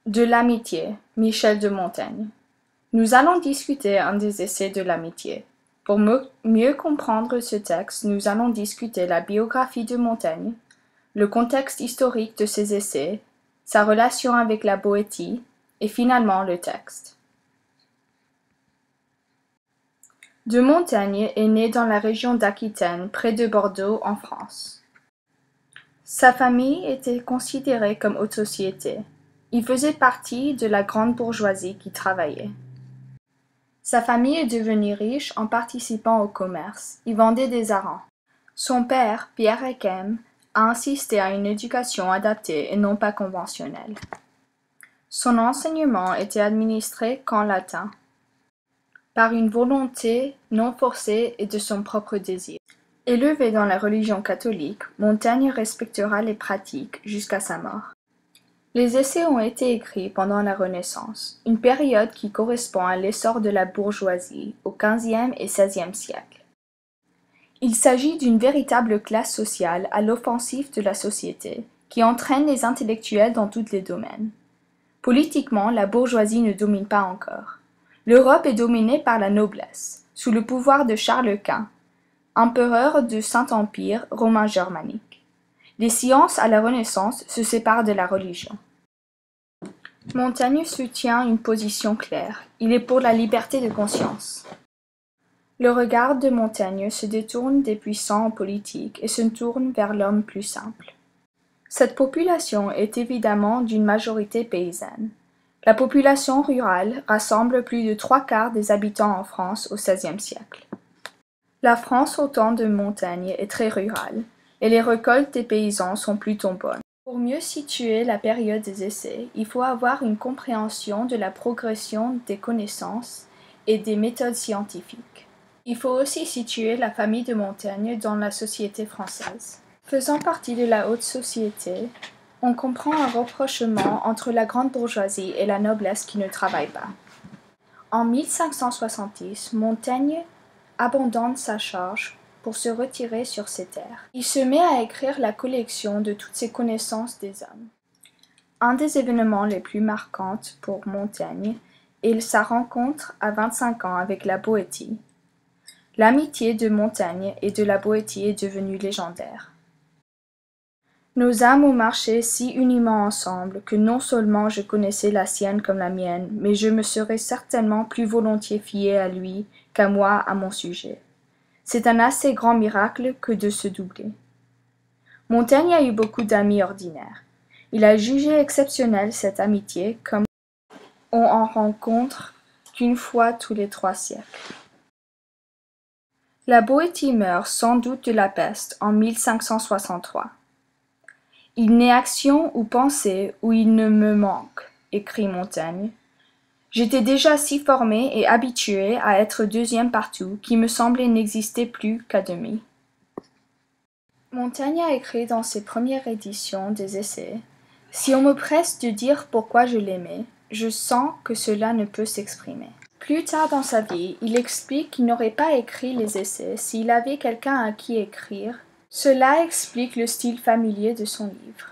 De l'amitié, Michel de Montaigne. Nous allons discuter un des essais de l'amitié. Pour mieux comprendre ce texte, nous allons discuter la biographie de Montaigne, le contexte historique de ses essais, sa relation avec la Boétie, et finalement le texte. De Montaigne est né dans la région d'Aquitaine, près de Bordeaux, en France. Sa famille était considérée comme haute société. Il faisait partie de la grande bourgeoisie qui travaillait. Sa famille est devenue riche en participant au commerce. Il vendait des harengs. Son père, Pierre Ayckem, a insisté à une éducation adaptée et non pas conventionnelle. Son enseignement était administré qu'en latin, par une volonté non forcée et de son propre désir. Élevé dans la religion catholique, Montaigne respectera les pratiques jusqu'à sa mort. Les essais ont été écrits pendant la Renaissance, une période qui correspond à l'essor de la bourgeoisie au XVe et XVIe siècle. Il s'agit d'une véritable classe sociale à l'offensive de la société, qui entraîne les intellectuels dans tous les domaines. Politiquement, la bourgeoisie ne domine pas encore. L'Europe est dominée par la noblesse, sous le pouvoir de Charles Quint, empereur du Saint-Empire romain germanique. Les sciences à la Renaissance se séparent de la religion. Montaigne soutient une position claire. Il est pour la liberté de conscience. Le regard de Montaigne se détourne des puissants en politique et se tourne vers l'homme plus simple. Cette population est évidemment d'une majorité paysanne. La population rurale rassemble plus de 3/4 des habitants en France au XVIe siècle. La France au temps de Montaigne est très rurale, et les récoltes des paysans sont plutôt bonnes. Pour mieux situer la période des essais, il faut avoir une compréhension de la progression des connaissances et des méthodes scientifiques. Il faut aussi situer la famille de Montaigne dans la société française. Faisant partie de la haute société, on comprend un rapprochement entre la grande bourgeoisie et la noblesse qui ne travaille pas. En 1570, Montaigne abandonne sa charge pour se retirer sur ses terres. Il se met à écrire la collection de toutes ses connaissances des hommes. Un des événements les plus marquants pour Montaigne est sa rencontre à 25 ans avec la Boétie. L'amitié de Montaigne et de la Boétie est devenue légendaire. Nos âmes ont marché si uniment ensemble que non seulement je connaissais la sienne comme la mienne, mais je me serais certainement plus volontiers fié à lui qu'à moi à mon sujet. C'est un assez grand miracle que de se doubler. Montaigne a eu beaucoup d'amis ordinaires. Il a jugé exceptionnelle cette amitié comme on en rencontre qu'une fois tous les 3 siècles. La Boétie meurt sans doute de la peste en 1563. Il n'est action ou pensée où il ne me manque, écrit Montaigne. J'étais déjà si formé et habitué à être deuxième partout qu'il me semblait n'exister plus qu'à demi. Montaigne a écrit dans ses premières éditions des essais « Si on me presse de dire pourquoi je l'aimais, je sens que cela ne peut s'exprimer. » Plus tard dans sa vie, il explique qu'il n'aurait pas écrit les essais s'il avait quelqu'un à qui écrire. Cela explique le style familier de son livre.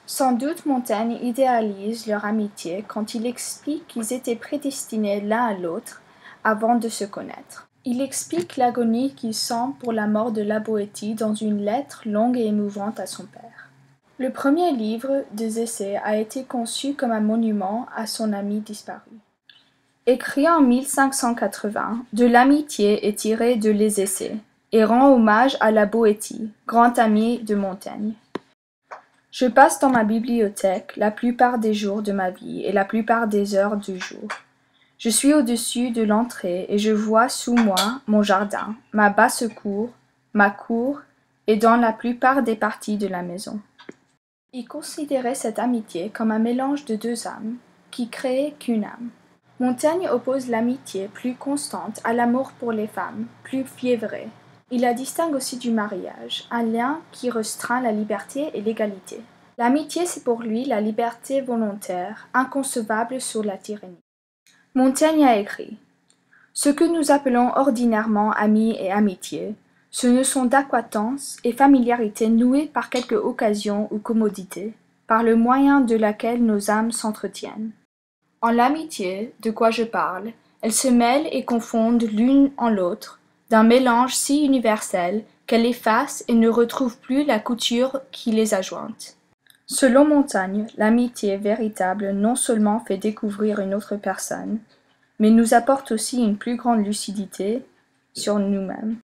Sans doute Montaigne idéalise leur amitié quand il explique qu'ils étaient prédestinés l'un à l'autre avant de se connaître. Il explique l'agonie qu'il sent pour la mort de la Boétie dans une lettre longue et émouvante à son père. Le premier livre des essais a été conçu comme un monument à son ami disparu. Écrit en 1580, de l'amitié est tiré de Les Essais et rend hommage à la Boétie, grand ami de Montaigne. Je passe dans ma bibliothèque la plupart des jours de ma vie et la plupart des heures du jour. Je suis au-dessus de l'entrée et je vois sous moi mon jardin, ma basse-cour, ma cour et dans la plupart des parties de la maison. Il considérait cette amitié comme un mélange de 2 âmes qui créait qu'une âme. Montaigne oppose l'amitié plus constante à l'amour pour les femmes, plus fiévré. Il la distingue aussi du mariage, un lien qui restreint la liberté et l'égalité. L'amitié, c'est pour lui la liberté volontaire, inconcevable sur la tyrannie. Montaigne a écrit « Ce que nous appelons ordinairement amis et amitié, ce ne sont d'acquaintance et familiarité nouées par quelque occasion ou commodité, par le moyen de laquelle nos âmes s'entretiennent. En l'amitié, de quoi je parle, elles se mêlent et confondent l'une en l'autre, d'un mélange si universel qu'elles effacent et ne retrouvent plus la couture qui les a jointes. Selon Montaigne, l'amitié véritable non seulement fait découvrir une autre personne, mais nous apporte aussi une plus grande lucidité sur nous-mêmes.